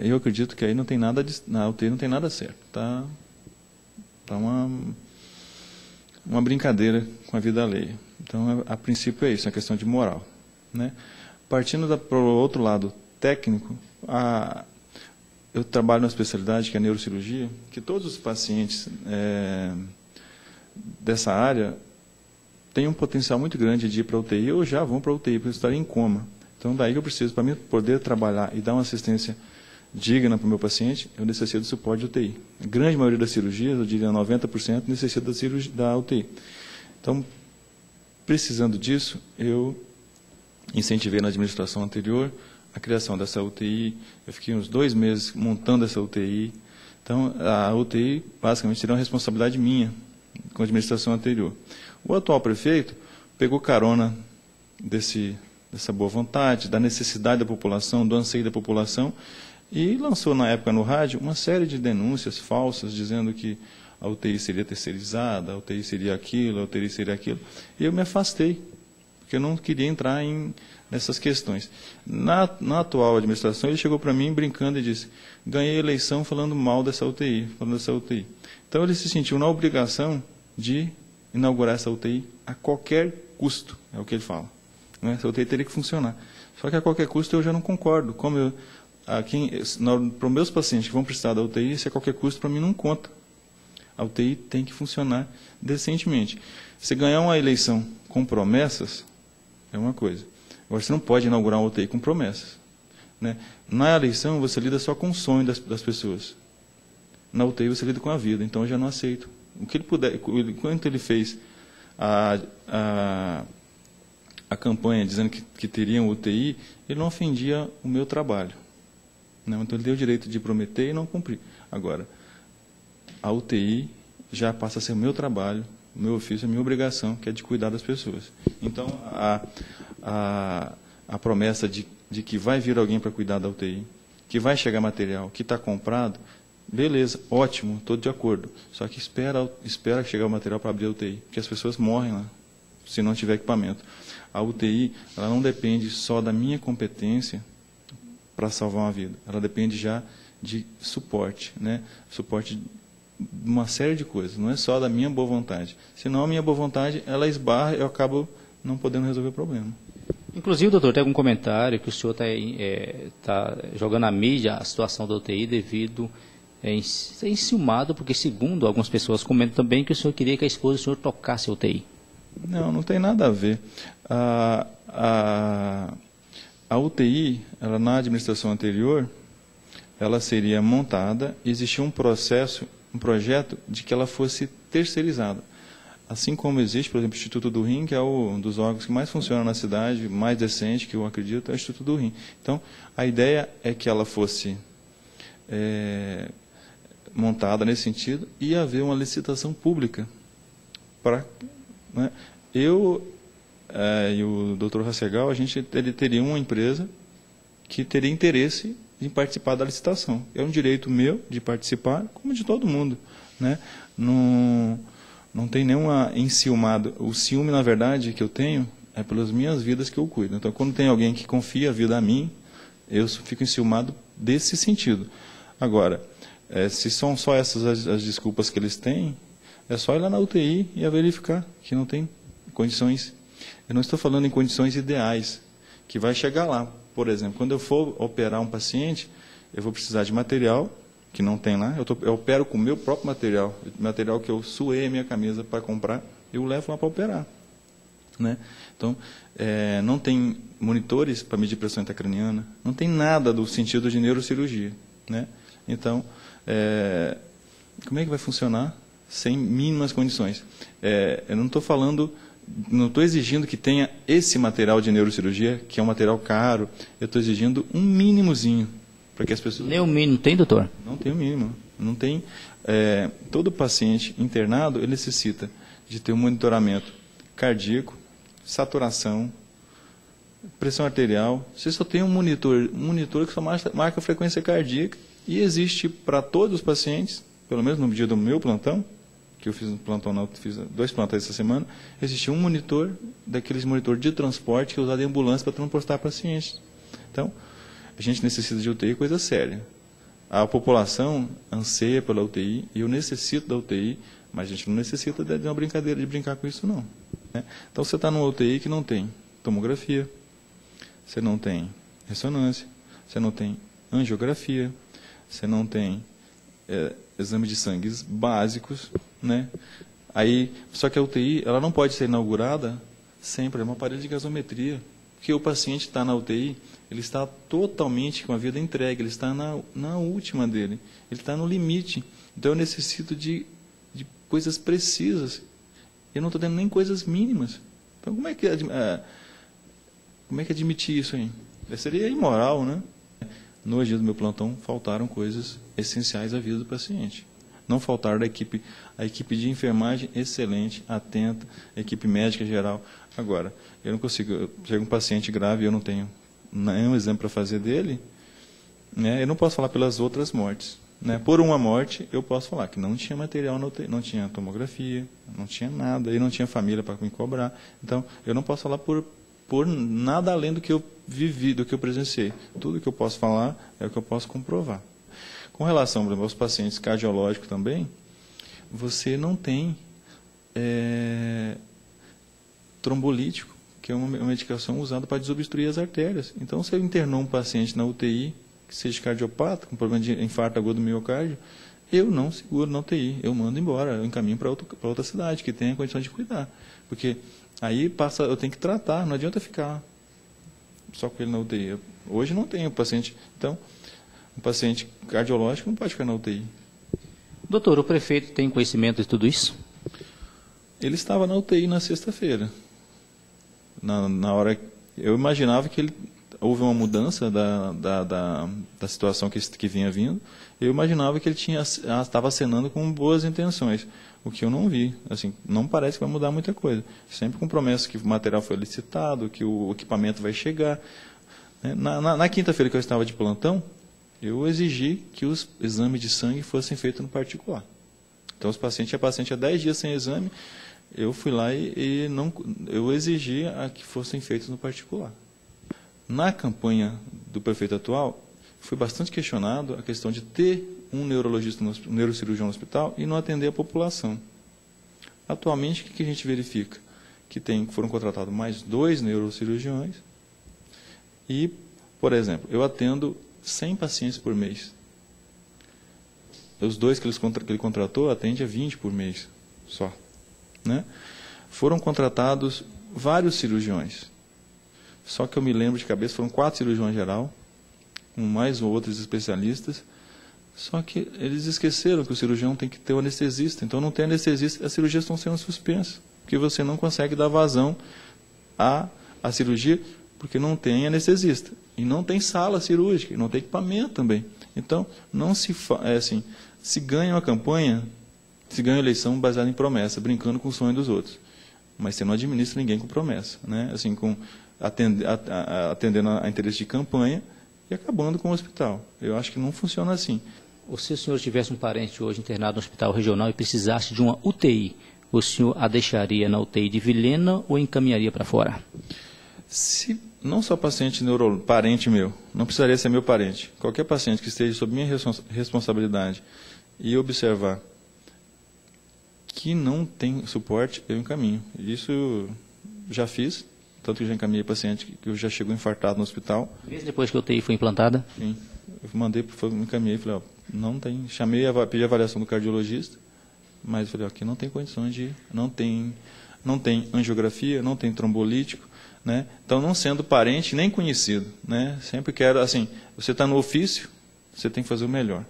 Eu acredito que aí não tem nada, na UTI não tem nada certo. Tá uma brincadeira com a vida alheia. Então, a princípio é isso, é uma questão de moral, né? Partindo para o outro lado técnico, eu trabalho numa especialidade que é a neurocirurgia, que todos os pacientes dessa área têm um potencial muito grande de ir para a UTI ou já vão para a UTI, porque estarem em coma. Então, daí que eu preciso, para mim poder trabalhar e dar uma assistência digna para o meu paciente, eu necessito do suporte de UTI. A grande maioria das cirurgias, eu diria 90%, necessita da UTI. Então, precisando disso, eu incentivei na administração anterior a criação dessa UTI. Eu fiquei uns 2 meses montando essa UTI. Então, a UTI, basicamente, seria uma responsabilidade minha com a administração anterior. O atual prefeito pegou carona dessa boa vontade, da necessidade da população, do anseio da população, e lançou na época no rádio uma série de denúncias falsas, dizendo que a UTI seria terceirizada, a UTI seria aquilo, a UTI seria aquilo. E eu me afastei, porque eu não queria entrar nessas questões. Na atual administração, ele chegou para mim brincando e disse: ganhei a eleição falando mal dessa UTI, falando dessa UTI. Então ele se sentiu na obrigação de inaugurar essa UTI a qualquer custo, é o que ele fala. Essa UTI teria que funcionar. Só que a qualquer custo eu já não concordo. Para os meus pacientes que vão precisar da UTI, se a qualquer custo, para mim não conta. A UTI tem que funcionar decentemente. Se ganhar uma eleição com promessas, é uma coisa. Agora, você não pode inaugurar uma UTI com promessas, né? Na eleição, você lida só com o sonho das pessoas. Na UTI, você lida com a vida. Então, eu já não aceito. O que ele puder, enquanto ele fez a campanha dizendo que teriam UTI, ele não ofendia o meu trabalho. Não, então, ele deu o direito de prometer e não cumprir. Agora, a UTI já passa a ser o meu trabalho, o meu ofício, a minha obrigação, que é de cuidar das pessoas. Então, a promessa de que vai vir alguém para cuidar da UTI, que vai chegar material, que está comprado, beleza, ótimo, estou de acordo. Só que espera chegar o material para abrir a UTI, porque as pessoas morrem lá, se não tiver equipamento. A UTI, ela não depende só da minha competência para salvar uma vida. Ela depende já de suporte, né? Suporte de uma série de coisas, não é só da minha boa vontade. Senão a minha boa vontade, ela esbarra e eu acabo não podendo resolver o problema. Inclusive, doutor, tem algum comentário que o senhor está jogando na mídia a situação da UTI devido ser enciumado, porque segundo algumas pessoas comentam também que o senhor queria que a esposa do senhor tocasse a UTI. Não tem nada a ver. A UTI, ela, na administração anterior, ela seria montada, existia um projeto de que ela fosse terceirizada. Assim como existe, por exemplo, o Instituto do Rim, que é um dos órgãos que mais funciona na cidade, mais decente, que eu acredito, é o Instituto do Rim. Então, a ideia é que ela fosse montada nesse sentido e haver uma licitação pública para... Né, eu e o Dr. Rassegal, ele teria uma empresa que teria interesse em participar da licitação. É um direito meu de participar, como de todo mundo, né? Não tem nenhuma enciumado. O ciúme, na verdade, que eu tenho é pelas minhas vidas que eu cuido. Então, quando tem alguém que confia a vida a mim, eu fico enciumado desse sentido. Agora, se são só essas as desculpas que eles têm, é só ir lá na UTI e verificar que não tem condições. Eu não estou falando em condições ideais, que vai chegar lá. Por exemplo, quando eu for operar um paciente, eu vou precisar de material, que não tem lá. Eu opero com o meu próprio material que eu suei a minha camisa para comprar, eu levo lá para operar. Né? Então, não tem monitores para medir pressão intracraniana, não tem nada do sentido de neurocirurgia. Né? Então, como é que vai funcionar sem mínimas condições? Eu não estou falando... Não estou exigindo que tenha esse material de neurocirurgia, que é um material caro. Eu estou exigindo um mínimozinho para que as pessoas... Nem o mínimo tem, doutor? Não tem o mínimo. Não tem. Todo paciente internado, ele necessita de ter um monitoramento cardíaco, saturação, pressão arterial. Você só tem um monitor que só marca a frequência cardíaca e existe para todos os pacientes, pelo menos no dia do meu plantão, que eu fiz fiz 2 plantões essa semana, existia um monitor, daqueles monitor de transporte que é usado em ambulância para transportar pacientes. Então, a gente necessita de UTI, coisa séria. A população anseia pela UTI, e eu necessito da UTI, mas a gente não necessita de uma brincadeira, de brincar com isso, não. Né? Então, você está numa UTI que não tem tomografia, você não tem ressonância, você não tem angiografia, você não tem exame de sangue básicos, né? Aí, só que a UTI ela não pode ser inaugurada sempre, é um aparelho de gasometria, porque o paciente está na UTI, ele está totalmente com a vida entregue, ele está na última dele, ele está no limite. Então, eu necessito de coisas precisas. Eu não estou tendo nem coisas mínimas. Então, como é que admitir isso aí? Seria imoral, né? No dia do meu plantão, faltaram coisas essenciais à vida do paciente. Não faltaram a equipe de enfermagem excelente, atenta, a equipe médica geral. Agora, eu não consigo, chega um paciente grave e eu não tenho nenhum exemplo para fazer dele, né? Eu não posso falar pelas outras mortes. Né? Por uma morte, eu posso falar que não tinha material, não tinha tomografia, não tinha nada, e não tinha família para me cobrar. Então, eu não posso falar por nada além do que eu vivi, do que eu presenciei. Tudo que eu posso falar é o que eu posso comprovar. Com relação, por exemplo, aos pacientes cardiológicos também, você não tem trombolítico, que é uma medicação usada para desobstruir as artérias. Então, se eu internou um paciente na UTI, que seja cardiopata, com problema de infarto agudo do miocárdio, eu não seguro na UTI, eu mando embora, eu encaminho para outra cidade, que tenha condições de cuidar. Porque aí eu tenho que tratar, não adianta ficar só com ele na UTI. Hoje não tem o paciente. Então, um paciente cardiológico não pode ficar na UTI. Doutor, o prefeito tem conhecimento de tudo isso? Ele estava na UTI na sexta-feira. Na hora, eu imaginava que houve uma mudança da situação que vinha vindo. Eu imaginava que ele estava acenando com boas intenções, o que eu não vi. Assim, não parece que vai mudar muita coisa. Sempre com promessa que o material foi licitado, que o equipamento vai chegar. Na quinta-feira que eu estava de plantão, eu exigi que os exames de sangue fossem feitos no particular. Então, a paciente há 10 dias sem exame, eu fui lá eu exigi que fossem feitos no particular. Na campanha do prefeito atual, foi bastante questionado a questão de ter um neurologista, um neurocirurgião no hospital e não atender a população. Atualmente, o que a gente verifica? Que foram contratados mais 2 neurocirurgiões e, por exemplo, eu atendo 100 pacientes por mês. Os 2 que ele contratou atendem a 20 por mês só. Né? Foram contratados vários cirurgiões. Só que eu me lembro de cabeça, foram 4 cirurgiões geral, com mais ou outros especialistas. Só que eles esqueceram que o cirurgião tem que ter o anestesista. Então, não tem anestesista, as cirurgias estão sendo suspensas, porque você não consegue dar vazão à cirurgia, porque não tem anestesista. E não tem sala cirúrgica, e não tem equipamento também. Então, não se ganha uma campanha, se ganha uma eleição baseada em promessa, brincando com o sonho dos outros. Mas você não administra ninguém com promessa, né? Assim, atendendo a interesse de campanha e acabando com o hospital. Eu acho que não funciona assim. Se o senhor tivesse um parente hoje internado no hospital regional e precisasse de uma UTI, o senhor a deixaria na UTI de Vilhena ou encaminharia para fora? Se não só parente meu, não precisaria ser meu parente. Qualquer paciente que esteja sob minha responsabilidade e observar que não tem suporte, eu encaminho. Isso já fiz, tanto que já encaminhei paciente que eu já chegou infartado no hospital. Mesmo depois que a UTI foi implantada? Sim. Eu encaminhei, falei, não tem, pedi a avaliação do cardiologista, mas falei, aqui não tem condições de, não tem angiografia, não tem trombolítico, né? Então, não sendo parente nem conhecido, né? Sempre quero, assim, você está no ofício, você tem que fazer o melhor.